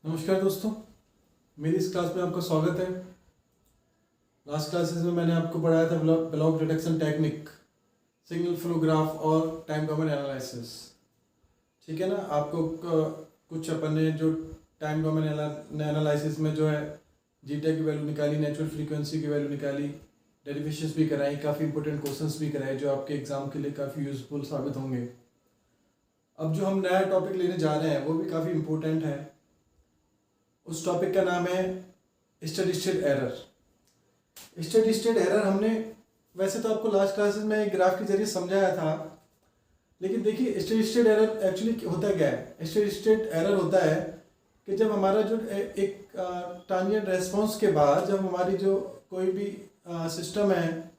नमस्कार दोस्तों, मेरी इस क्लास में आपका स्वागत है। लास्ट क्लासेस में मैंने आपको पढ़ाया था block detection technique, signal flow graph और टाइम डोमेन एनालिसिस। ठीक है ना। आपको कुछ अपन ने जो टाइम डोमेन एनालिसिस में जो है जीटा की वैल्यू निकाली, नेचुरल फ्रीक्वेंसी की वैल्यू निकाली, डेरिवेशंस भी कराई, काफ़ी इंपॉर्टेंट क्वेश्चंस भी कराए जो आपके एग्जाम के लिए काफ़ी यूजफुल साबित होंगे। अब जो हम नया टॉपिक लेने जा रहे हैं वो भी काफ़ी इंपॉर्टेंट है। उस टॉपिक का नाम है steady state error. Steady state error हमने वैसे तो आपको लास्ट क्लासेस में एक ग्राफ के जरिए समझाया था, लेकिन देखिए स्टेडी स्टेट एरर एक्चुअली होता क्या है। स्टेडी स्टेट एरर होता है कि जब हमारा जो एक ट्रांजिएंट रेस्पॉन्स के बाद जब हमारी जो कोई भी सिस्टम है,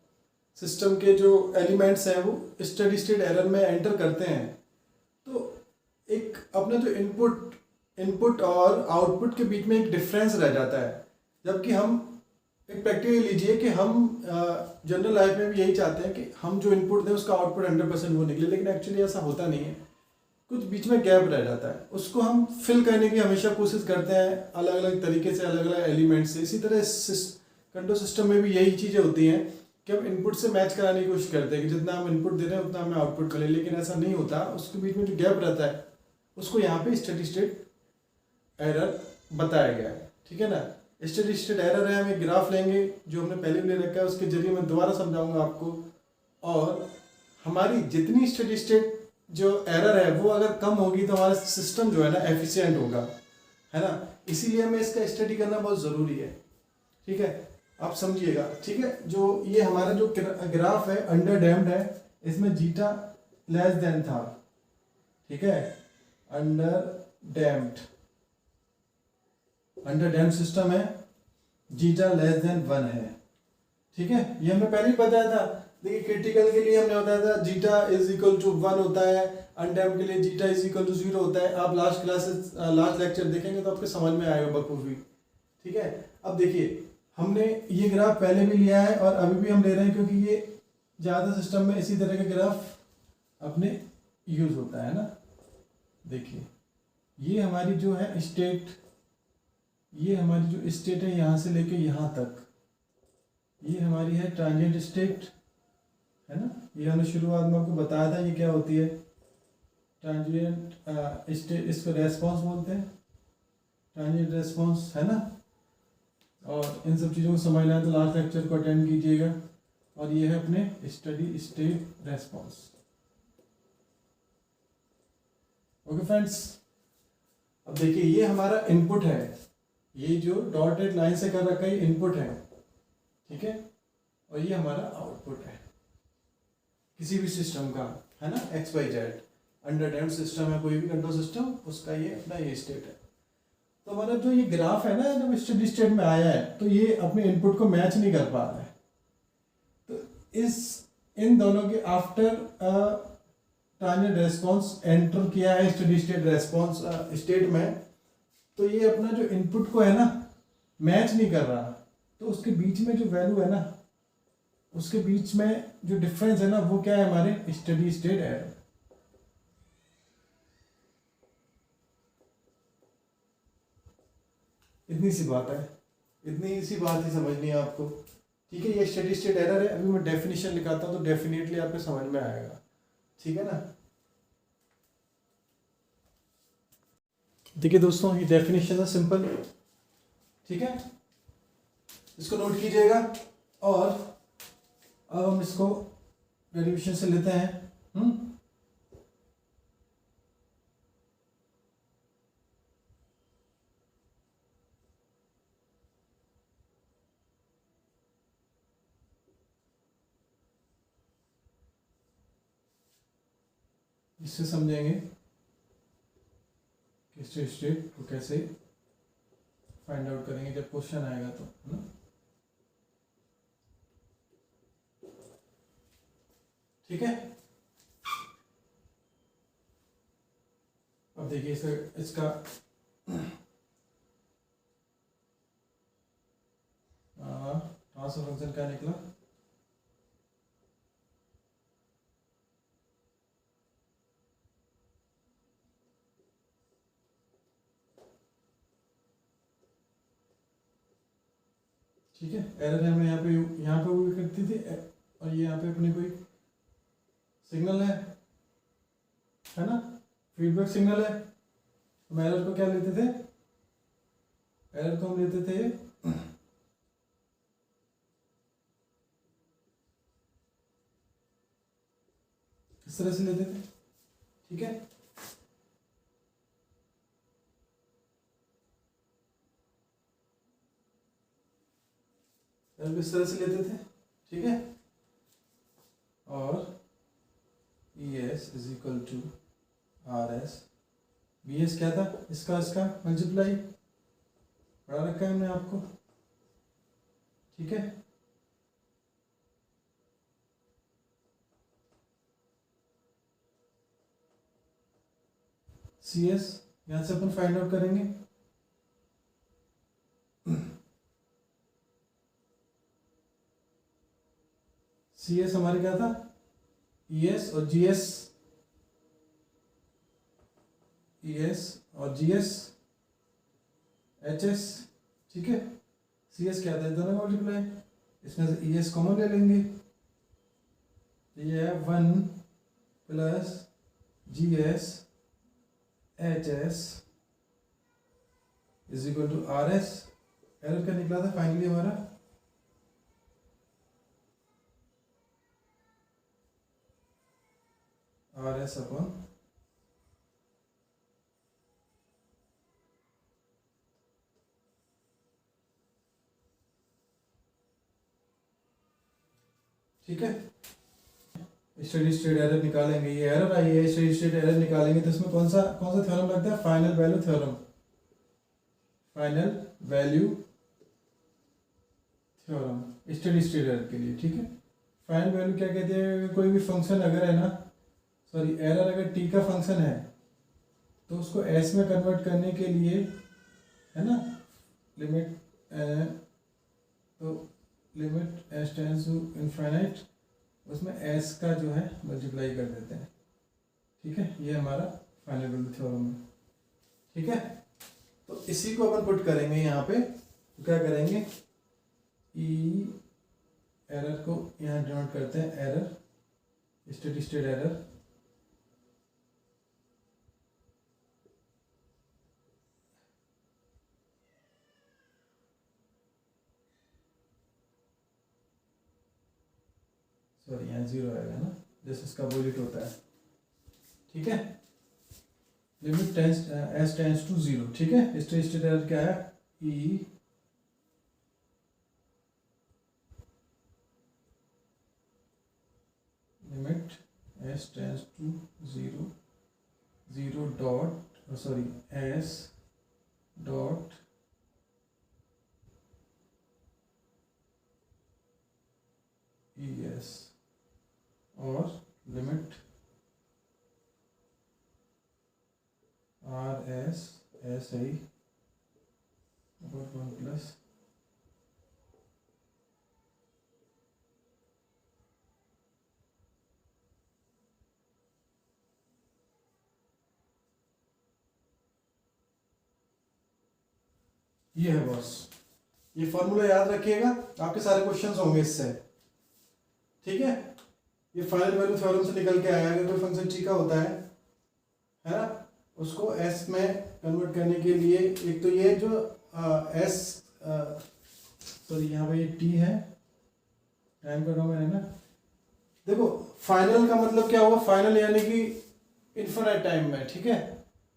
सिस्टम के जो एलिमेंट्स हैं वो स्टेडी स्टेट एरर में एंटर करते हैं, तो एक अपना जो इनपुट और आउटपुट के बीच में एक डिफरेंस रह जाता है। जबकि हम एक प्रैक्टिकली लीजिए कि हम जनरल लाइफ में भी यही चाहते हैं कि हम जो इनपुट दें उसका आउटपुट 100% वो निकले, लेकिन एक्चुअली ऐसा होता नहीं है। कुछ बीच में गैप रह जाता है, उसको हम फिल करने की हमेशा कोशिश करते हैं अलग अलग तरीके से, अलग अलग एलिमेंट से। इसी तरह कंट्रोल सिस्टम में भी यही चीज़ें होती हैं कि हम इनपुट से मैच कराने की कोशिश करते हैं कि जितना हम इनपुट दे रहे हैं उतना हमें आउटपुट मिले, लेकिन ऐसा नहीं होता। उसके बीच में जो गैप रहता है उसको यहाँ पे स्टेडी स्टेट एरर बताया गया है। ठीक है ना। स्टेडी स्टेट एरर है, हम एक ग्राफ लेंगे जो हमने पहले भी ले रखा है, उसके जरिए मैं दोबारा समझाऊंगा आपको। और हमारी जितनी स्टेडी स्टेट जो एरर है वो अगर कम होगी तो हमारा सिस्टम जो है ना एफिशिएंट होगा, है ना। इसीलिए हमें इसका स्टडी करना बहुत ज़रूरी है। ठीक है, आप समझिएगा। ठीक है, जो ये हमारा जो ग्राफ है अंडर डैम्ड है, इसमें जीटा लेस देन था। ठीक है, अंडर डैम्ड सिस्टम है, जीटा लेस देन 1 है। ठीक है, ये हमने पहले ही बताया था। देखिए क्रिटिकल के लिए हमने बताया था जीटा इज इक्वल टू 1 होता है, अनडैम्ड के लिए जीटा इज इक्वल टू 0 होता है। आप लास्ट लेक्चर देखेंगे तो आपके समझ में आएगा बखूबी। ठीक है, अब देखिए हमने ये ग्राफ पहले भी लिया है और अभी भी हम ले रहे हैं, क्योंकि ये ज़्यादा सिस्टम में इसी तरह का ग्राफ अपने यूज होता है ना। देखिए ये हमारी जो है स्टेट, ये हमारी जो स्टेट है यहाँ से लेके यहाँ तक, ये हमारी है ट्रांजिएंट स्टेट, है ना। ये हमने शुरुआत में आपको बताया था ये क्या होती है, ट्रांजिएंट स्टेट, इसको रेस्पॉन्स बोलते हैं, ट्रांजिएंट रेस्पॉन्स, है ना। और इन सब चीज़ों को समझना है तो लास्ट लेक्चर को अटेंड कीजिएगा। और ये है अपने steady state response. Okay friends, अब देखिए ये हमारा इनपुट है, ये जो डॉटेड लाइन से कर रखा है इनपुट है। ठीक है, और ये हमारा आउटपुट है किसी भी सिस्टम का, है ना। X Y Z underdamped system है कोई भी कंट्रोल सिस्टम, उसका ये अपना ये स्टेट है। तो हमारा जो ये ग्राफ है ना, जब स्टेडी स्टेट में आया है तो ये अपने इनपुट को मैच नहीं कर पा रहा है। तो इन दोनों के आफ्टर ट्रांजिएंट रेस्पॉन्स एंटर किया है स्टेडी स्टेट रेस्पॉन्स स्टेट में, तो ये अपना जो इनपुट को है ना मैच नहीं कर रहा। तो उसके बीच में जो वैल्यू है ना, उसके बीच में जो डिफरेंस है ना, वो क्या है, हमारे स्टेडी स्टेट एरर। इतनी सी बात है, इतनी सी बात ही समझनी है आपको। ठीक है, ये स्टेडी स्टेट एरर है। अभी मैं डेफिनेशन लिखाता हूँ तो डेफिनेटली आपको समझ में आएगा। ठीक है ना। देखिए दोस्तों, ये डेफिनेशन है सिंपल। ठीक है, इसको नोट कीजिएगा। और अब हम इसको डेरिवेशन से लेते हैं। इससे समझेंगे कि स्टेट स्टेट को कैसे फाइंड आउट करेंगे जब क्वेश्चन आएगा तो, है ना। ठीक है, अब देखिए इसका ट्रांसफर फंक्शन क्या निकला। ठीक है। एरर हमें यहाँ पे वो करती थी, और ये यहाँ पे अपनी कोई सिग्नल है ना, फीडबैक सिग्नल है। हम एरर को क्या लेते थे, एरर को हम लेते थे इस तरह से लेते थे, ठीक है। एरर को इस तरह से लेते थे, ठीक है। और E S is equal to R S, B S क्या था, इसका मल्टीप्लाई पढ़ा रखा है हमने आपको, ठीक है। सी एस यहां से अपन फाइंड आउट करेंगे, सी एस हमारे क्या था, ई एस और जी एस, ई एस और जी एस एच एस, ठीक है। सी एस क्या था, दोनों मल्टीप्लाई, इसमें से ई एस कॉमन ले लेंगे, तो ये है 1 plus G S H S is equal to R S. Error क्या निकला था फाइनली हमारा, आर एस अपॉन ठीक है। स्टेडी स्टेट एरर निकालेंगे, ये एरर आई है, स्टेडी स्टेट एरर निकालेंगे तो इसमें कौन सा थ्योरम लगता है, final value theorem, final value theorem steady state error के लिए, ठीक है। फाइनल वैल्यू क्या कहते हैं, कोई भी फंक्शन अगर है ना, सॉरी एरर अगर टी का फंक्शन है तो उसको एस में कन्वर्ट करने के लिए, है ना, लिमिट तो limit S tends to infinite, उसमें एस का जो है मल्टीप्लाई कर देते हैं, ठीक है। ये हमारा फाइनल वैल्यू थ्योरम है, ठीक है। तो इसी को अपन पुट करेंगे यहाँ पे, तो क्या करेंगे, ई एरर को यहाँ डिनोट करते हैं, error steady state error, sorry यहाँ जीरो आएगा ना, जैसे इसका अपोजिट होता है, ठीक है। Limit S tends to zero, ठीक है। स्टेडी स्टेट एरर क्या है, e limit S tends to zero, zero dot sorry s dot e s, और limit R s s I one plus ये है बॉस। ये फॉर्मूला याद रखिएगा, आपके सारे क्वेश्चंस होंगे इससे, ठीक है। ये फाइनल वैल्यू थ्योरम से निकल के आया, अगर कोई फंक्शन टी का होता है ना, उसको एस में कन्वर्ट करने के लिए, एक तो ये जो एस सॉरी यहाँ पे ये टी है, टाइम का डोमेन है ना, देखो फाइनल का मतलब क्या हुआ, फाइनल यानी कि इन्फिनाइट टाइम में, ठीक है,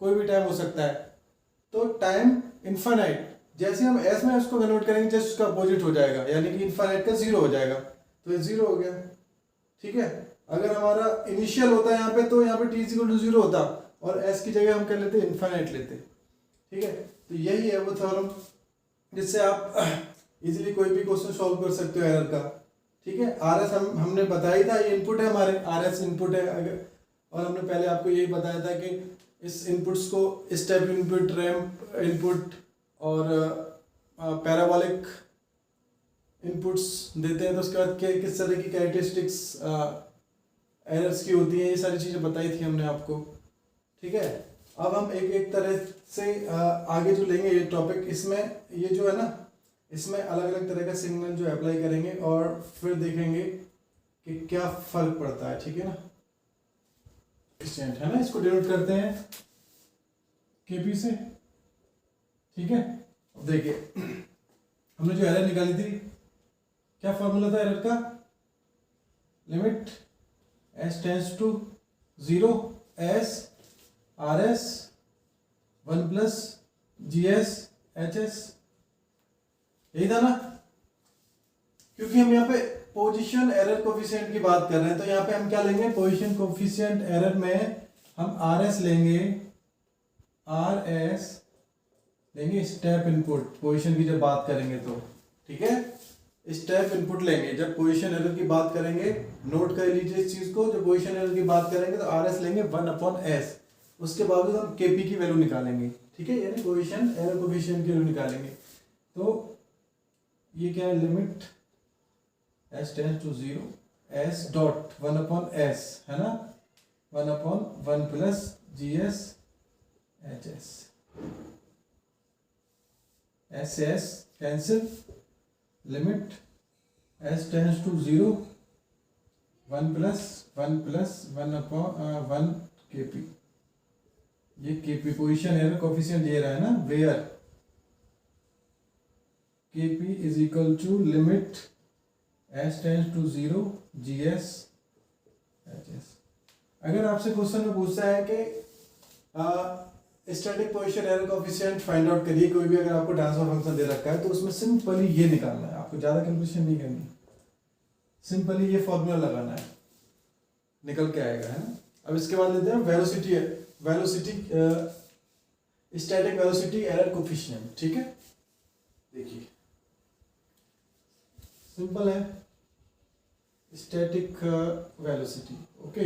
कोई भी टाइम हो सकता है, तो टाइम इन्फिनाइट, जैसे हम एस में उसको कन्वर्ट करेंगे जस्ट उसका अपोजिट हो जाएगा, यानी कि इन्फिनाइट का जीरो हो जाएगा, तो ये जीरो हो गया, ठीक है। अगर हमारा इनिशियल होता है यहाँ पे, तो यहाँ पे टी इक्वल टू जीरो होता, और एस की जगह हम क्या लेते, इन्फिनाइट लेते, ठीक है। तो यही है वो थ्योरम जिससे आप इजीली कोई भी क्वेश्चन सॉल्व कर सकते हो एरर का, ठीक है। आर एस हमने बताया था, ये इनपुट है हमारे, आर एस इनपुट है, अगर, और हमने पहले आपको यही बताया था कि इस इनपुट्स को स्टेप इनपुट, रैंप इनपुट और पैराबोलिक इनपुट्स देते हैं, तो उसके बाद किस तरह की कैरेक्टरिस्टिक्स एरर्स की होती हैं, ये सारी चीज़ें बताई थी हमने आपको, ठीक है। अब हम एक एक तरह से आगे जो लेंगे ये टॉपिक, इसमें ये जो है ना, इसमें अलग अलग तरह का सिग्नल जो अप्लाई करेंगे और फिर देखेंगे कि क्या फर्क पड़ता है, ठीक है ना। कोफिशिएंट है ना, इसको डिनोट करते हैं केपी से, ठीक है। अब देखिए हमने जो एरर निकाली थी, क्या फॉर्मूला था एरर का, limit S tends to 0 S R S 1 plus G S H S, यही था ना। क्योंकि हम यहाँ पे पोजीशन एरर कोफिशिएंट की बात कर रहे हैं, तो यहाँ पे हम क्या लेंगे, पोजीशन कोफिशिएंट एरर में हम आर एस लेंगे, आर एस लेंगे स्टेप इनपुट, पोजीशन की जब बात करेंगे तो, ठीक है। स्टेप इनपुट लेंगे जब पोजीशन एरर की बात करेंगे, नोट कर लीजिए इस चीज को, जब पोजीशन एरर की बात करेंगे तो आर एस लेंगे 1/s, उसके बावजूद हम केपी की वैल्यू निकालेंगे, ठीक है, यानी पोजीशन एरर कोफिशिएंट की वैल्यू निकालेंगे। तो ये क्या है, limit S tends to 0 S dot 1/s है ना, 1/1 plus G S H S, S S cancel, limit S tends to 0 1 plus 1/1 KP, ये केपी पोजीशन एरर कोफिशिएंट दे रहा है ना, where KP is equal to limit S tends to 0 G S H S. अगर आपसे question में पूछता है कि static position error coefficient find out करिए, कोई भी अगर आपको ट्रांसफर फंक्शन दे रखा है तो उसमें सिंपली ये निकालना है, आपको ज्यादा कैलकुलेशन नहीं करनी, सिंपली ये फॉर्मूला लगाना है, निकल के आएगा, है ना। अब इसके बाद लेते हैं velocity static velocity error coefficient, ठीक है। देखिए सिंपल है, स्टैटिक वेलोसिटी, ओके,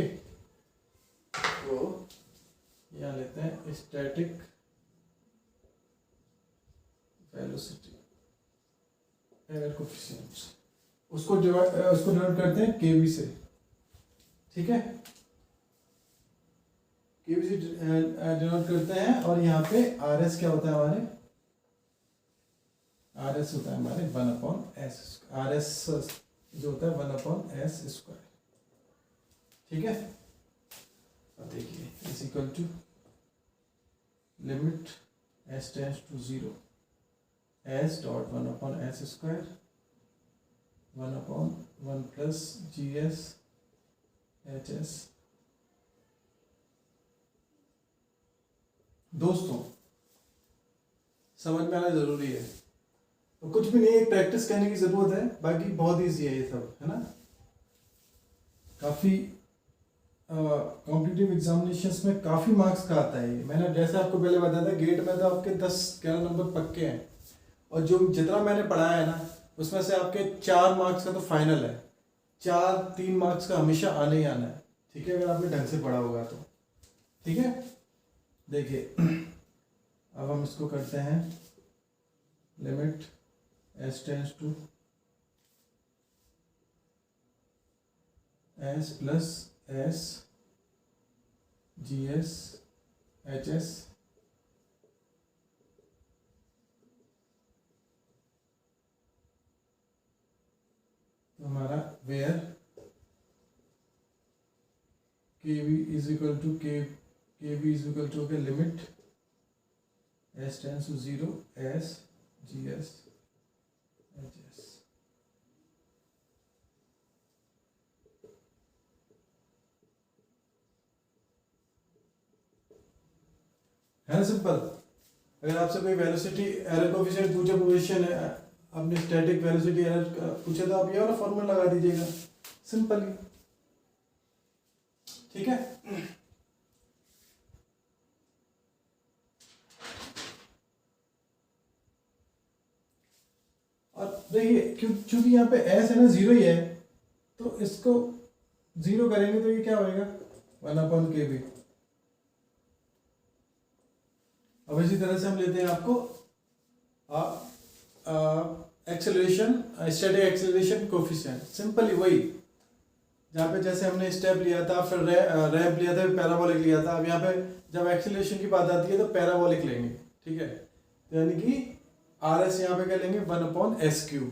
तो यहाँ लेते हैं स्टैटिक वेलोसिटी एरर कोफिशिएंट, उसको डिनोट करते हैं केवी से, ठीक है, केवी से डिनोट करते हैं। और यहाँ पे आर एस क्या होता है हमारे, आर एस होता है हमारे 1/s, आर एस जो होता है 1/s स्क्वायर, ठीक है। अब देखिए is equal to limit S tends to 0 S dot 1/s square 1/1 plus G S H S. दोस्तों समझ में आना जरूरी है, तो कुछ भी नहीं, एक प्रैक्टिस करने की जरूरत है, बाकी बहुत ईजी है ये सब, है ना। काफी कॉम्पिटिटिव एग्जामिनेशंस में काफी मार्क्स का आता है ये, मैंने जैसे आपको पहले बताया था, गेट में तो आपके 10-11 नंबर पक्के हैं, और जो जितना मैंने पढ़ाया है ना उसमें से आपके 4 मार्क्स का तो फाइनल है, 3 मार्क्स का हमेशा आने ही आना है, ठीक है, अगर आपने ढंग से पढ़ा होगा तो, ठीक है। देखिए अब हम इसको करते हैं limit S tends to S plus S G S H S, तो हमारा where K V is equal to K V is equal to K limit S tends to 0 S G S H S. है ना simple. अगर आपसे कोई velocity error coefficient पूछे, position है अपने स्टैटिक वेलोसिटी एरर पूछे, तो आप ये वाला फॉर्मूला लगा दीजिएगा सिंपली, ठीक है। और देखिए क्योंकि यहाँ पे एस है ना 0 ही है, तो इसको 0 करेंगे तो ये क्या होएगा 1/kb। अब इसी तरह से हम लेते हैं आपको acceleration, static acceleration coefficient, simply वही, जहाँ पे जैसे हमने स्टेप लिया था, फिर रैंप लिया था, पैराबोलिक लिया था। अब यहाँ पे जब एक्सेलरेशन की बात आती है तो पैराबोलिक लेंगे, ठीक है, यानी कि आर एस यहाँ पे क्या लेंगे 1/s³,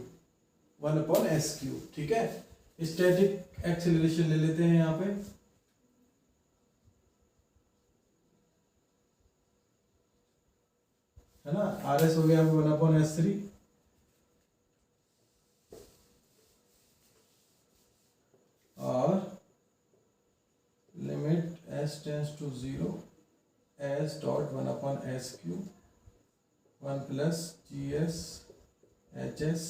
1/s³, ठीक है। स्टैटिक एक्सेलरेशन ले लेते हैं यहाँ पे, है ना। आर एस हो गया 1/s3, और limit s tends to 0 s dot 1/s³, 1 plus GS HS,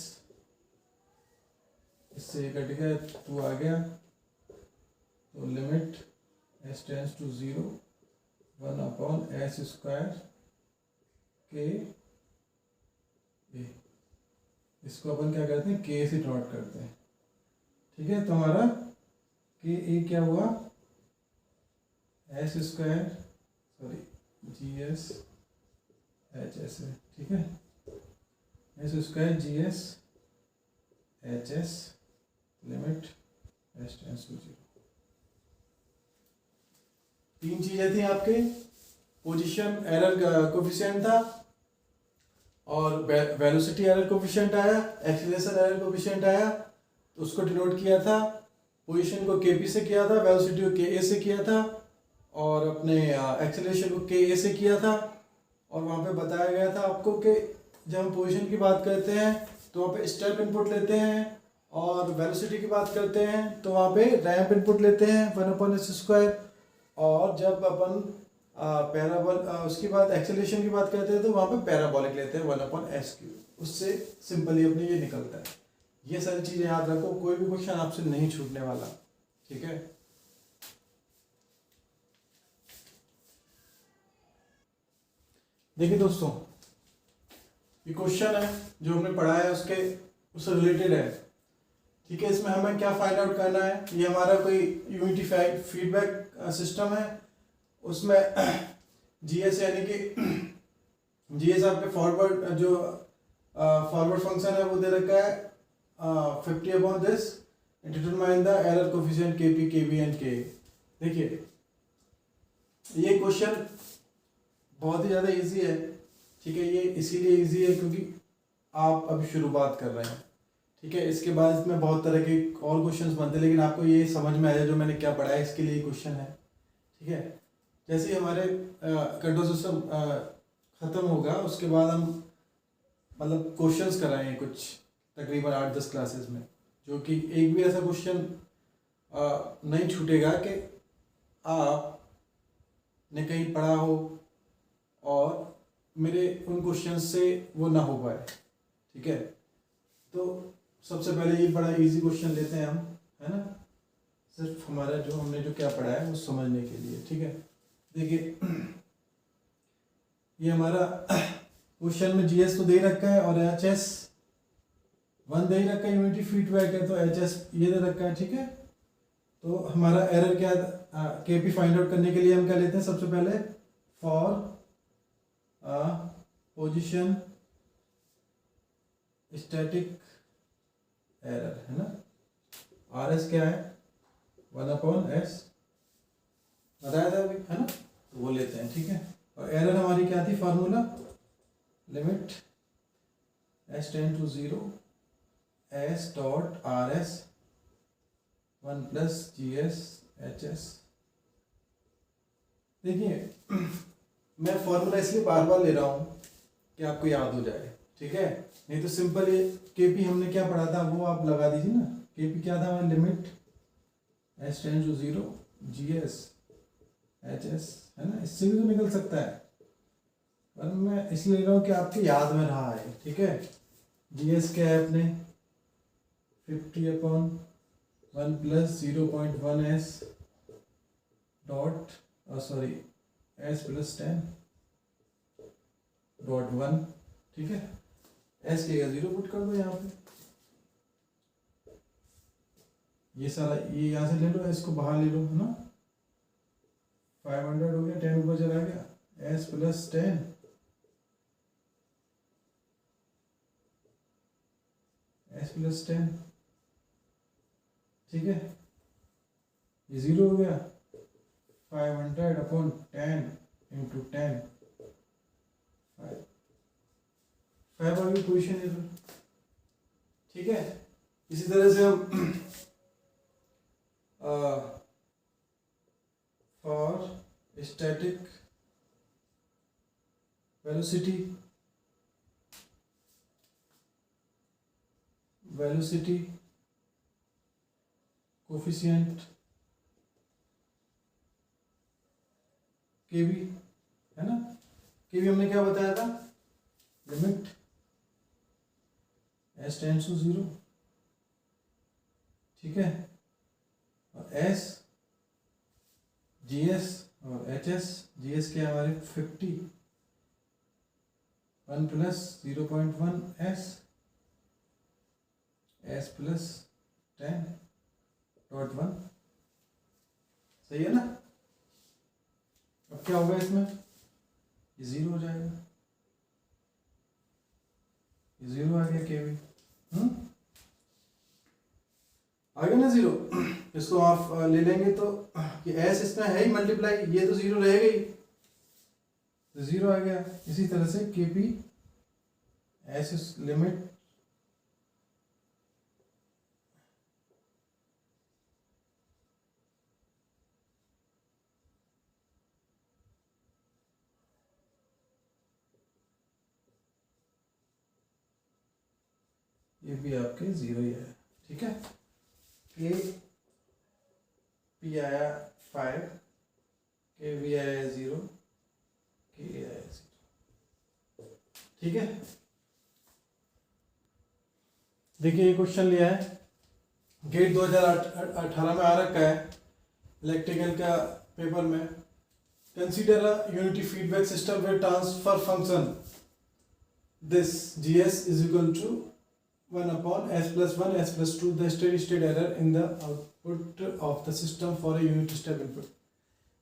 इससे ये कट गया, 2 आ गया, तो limit s tends to 0 1/s² के a, इसको अपन क्या करते हैं k से डॉट करते हैं, ठीक है। तो हमारा के ए क्या हुआ s², सॉरी GS HS है, ठीक है, s² GS HS, limit s tends to 0। तीन चीजें थी आपके, पोजीशन एरर कोफिशिएंट था, और वेलोसिटी एरर कोफिशिएंट आया, एक्सीलरेशन एरर कोफिशिएंट आया, तो उसको डिनोट किया था। पोजीशन को Kp से किया था, वेलोसिटी को Ka से किया था, और अपने एक्सेलरेशन को Ka से किया था। और वहाँ पे बताया गया था आपको कि जब हम पोजीशन की बात करते हैं तो वहाँ पे स्टेप इनपुट लेते हैं, और वेलोसिटी की बात करते हैं तो वहाँ पे रैंप इनपुट लेते हैं 1/s², और जब अपन उसकी बात एक्सेलरेशन की बात करते हैं तो वहाँ पे पैराबोलिक लेते हैं 1/s³। उससे सिंपली अपने ये निकलता है। ये सारी चीजें याद रखो, कोई भी क्वेश्चन आपसे नहीं छूटने वाला, ठीक है। देखिए दोस्तों, ये क्वेश्चन है जो हमने पढ़ा है उससे रिलेटेड है, ठीक है। इसमें हमें क्या फाइंड आउट करना है, ये हमारा कोई यूनिटी फीडबैक सिस्टम है, उसमें जीएस यानी कि जीएस आपके फॉरवर्ड जो फॉरवर्ड फंक्शन है वो दे रखा है 50/this, determine the error coefficient Kp, Kb and Ka। देखिए ये क्वेश्चन बहुत ही ज़्यादा इजी है, ठीक है। ये इसीलिए इजी है क्योंकि आप अभी शुरुआत कर रहे हैं, ठीक है। इसके बाद इसमें बहुत तरह के और क्वेश्चंस बनते हैं, लेकिन आपको ये समझ में आया जो मैंने क्या पढ़ा है, इसके लिए ये क्वेश्चन है, ठीक है। जैसे हमारे कंट्रोल सिस्टम ख़त्म होगा, उसके बाद हम मतलब क्वेश्चंस कराएंगे कुछ तकरीबन 8-10 क्लासेस में, जो कि एक भी ऐसा क्वेश्चन नहीं छूटेगा कि आपने कहीं पढ़ा हो और मेरे उन क्वेश्चन से वो ना हो पाए, ठीक है। तो सबसे पहले ये बड़ा इजी क्वेश्चन लेते हैं हम, है ना, सिर्फ हमारा जो हमने जो क्या पढ़ा है वो समझने के लिए, ठीक है। देखिए ये हमारा क्वेश्चन में जीएस तो दे रखा है और एचएस 1 दे रखा है, यूनिटी फीडबैक है, तो एचएस ये दे रखा है, ठीक है। तो हमारा एरर क्या केपी फाइंड आउट करने के लिए हम क्या लेते हैं, सबसे पहले फॉर पोजीशन स्टैटिक एरर, है ना। आर एस क्या है 1/s बताया था अभी, है ना, तो वो लेते हैं, ठीक है। और एरर हमारी क्या थी, formula limit s tend to 0 s dot rs 1 plus GS HS। देखिए मैं फॉर्मूला इसलिए बार बार ले रहा हूँ कि आपको याद हो जाए, ठीक है। नहीं तो सिंपल ये केपी हमने क्या पढ़ा था वो आप लगा दीजिए ना। केपी क्या था, limit s tend to 0 GS HS, है ना, इससे भी तो निकल सकता है, पर मैं इसलिए ले रहा हूँ कि आपके याद में रहा है, ठीक है। GS क्या है अपने 50/1 plus 0.1s dot sorry s plus 10.1, ठीक है। s के 0 पुट कर दो यहाँ पे, ये सारा ये यहाँ से ले लो, s को बाहर ले लो, है ना। 500 हो गया, 10 ऊपर चला गया, s प्लस 10 s प्लस 10, ठीक है। ये 0 हो गया, 500/10 इंटू 10 5 आ गई पोजीशन एरर। ठीक है, इसी तरह से हम फॉर स्टैटिक वेलोसिटी कोफिशिएंट के भी है ना, के भी हमने क्या बताया था, लिमिट एस टेंड्स टू 0। ठीक है, और एस जीएस और एच एस, जीएस के हमारे 50, 1 प्लस 0.1 एस प्लस 10.1। सही है ना। अब क्या होगा इसमें, ये 0 हो जाएगा, ये 0 आ गया के भी। आ गया ना 0। इसको आप ले लेंगे तो कि एस इसमें है ही मल्टीप्लाई, ये तो 0 रहेगा ही, तो 0 आ गया। इसी तरह से के पी एस लिमिट ये भी आपके 0 ही है। ठीक है, के पी आया 5, के वी आया 0, के आया 0। ठीक है, देखिए ये क्वेश्चन लिया है, गेट 2018 में आ रखा है इलेक्ट्रिकल का पेपर में। Consider a unity feedback system where transfer function this GS is equal to 1 upon s plus 1 s plus 2 the steady state error in the output of the system for a unit step input।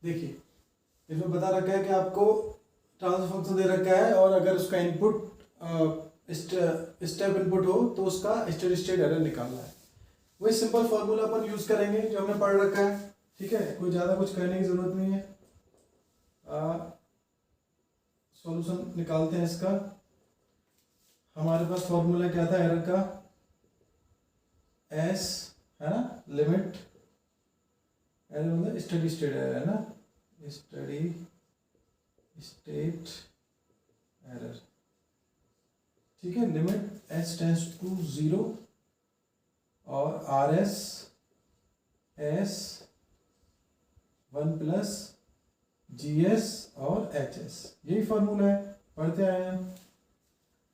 देखिए इसमें बता रखा है कि आपको transfer function दे रखा है, और अगर उसका इनपुट स्टेप इनपुट हो तो उसका स्टेडी स्टेट एरर निकालना है। वही सिंपल फॉर्मूला अपन यूज करेंगे जो हमने पढ़ रखा है। ठीक है, कोई ज़्यादा कुछ करने की ज़रूरत नहीं है। सॉल्यूशन निकालते हैं इसका। हमारे पास फॉर्मूला क्या था एरर का, एस है ना, लिमिट एरर मतलब स्टेडी स्टेट एरर है ना, स्टेडी स्टेट एरर। ठीक है, लिमिट एस टेंड्स टू 0 और आर एस 1 प्लस GS और HS, यही फॉर्मूला है, पढ़ते आए हैं।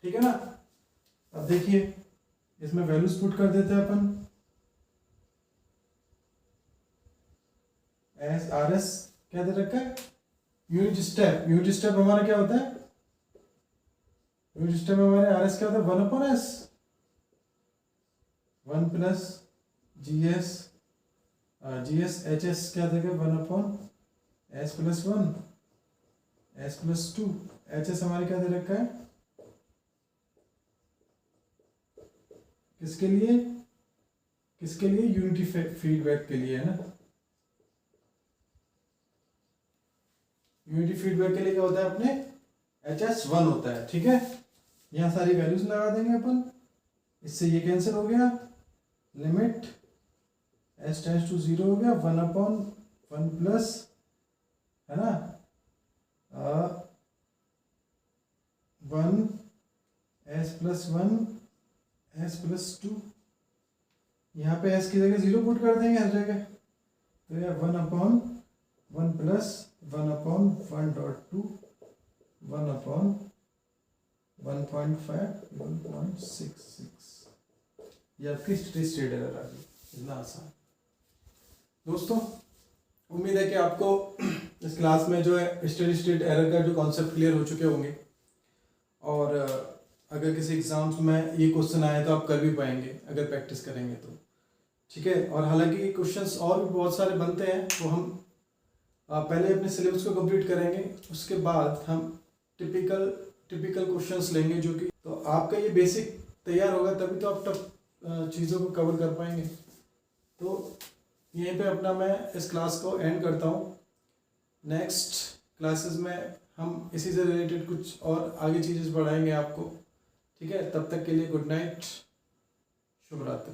ठीक है ना। अब देखिए इसमें वैल्यूज पुट कर देते हैं अपन। एस आर एस क्या दे रखा है, यूनिट स्टेप। यूनिट स्टेप हमारा क्या होता है, यूनिट स्टेप हमारे आर एस क्या होता है, 1 upon S, 1 plus GS HS क्या देगा, 1 upon S plus 1 S plus 2। HS हमारे क्या दे रखा है, किसके लिए, किसके लिए, यूनिटी फीडबैक के लिए है ना। यूनिटी फीडबैक के लिए क्या होता है अपने, HS 1 होता है। ठीक है, यहाँ सारी वैल्यूज लगा देंगे अपन, इससे ये कैंसिल हो गया, लिमिट s टेंड्स टू 0 हो गया, 1 अपॉन 1 प्लस है ना 1 s प्लस 1 s प्लस 2। यहाँ पे s की जगह 0 पुट कर देंगे हर जगह, तो यह 1 अपॉन 1 प्लस 1 अपॉन 1.2 1 अपॉन 1.5 1.66। ये आपकी स्टेडी स्टेट एरर आ गई। इतना आसान। दोस्तों उम्मीद है कि आपको इस क्लास में जो है स्टेडी स्टेट एरर का जो कॉन्सेप्ट क्लियर हो चुके होंगे, और अगर किसी एग्जाम्स में ये क्वेश्चन आए तो आप कर भी पाएंगे अगर प्रैक्टिस करेंगे तो। ठीक है, और हालांकि क्वेश्चंस और भी बहुत सारे बनते हैं, तो हम पहले अपने सिलेबस को कंप्लीट करेंगे, उसके बाद हम टिपिकल क्वेश्चंस लेंगे जो कि, तो आपका ये बेसिक तैयार होगा तभी तो आप टफ चीज़ों को कवर कर पाएंगे। तो यहीं पे अपना मैं इस क्लास को एंड करता हूँ। नेक्स्ट क्लासेस में हम इसी से रिलेटेड कुछ और आगे चीज़ें बढ़ाएंगे आपको। ठीक है, तब तक के लिए गुड नाइट, शुभ रात्रि।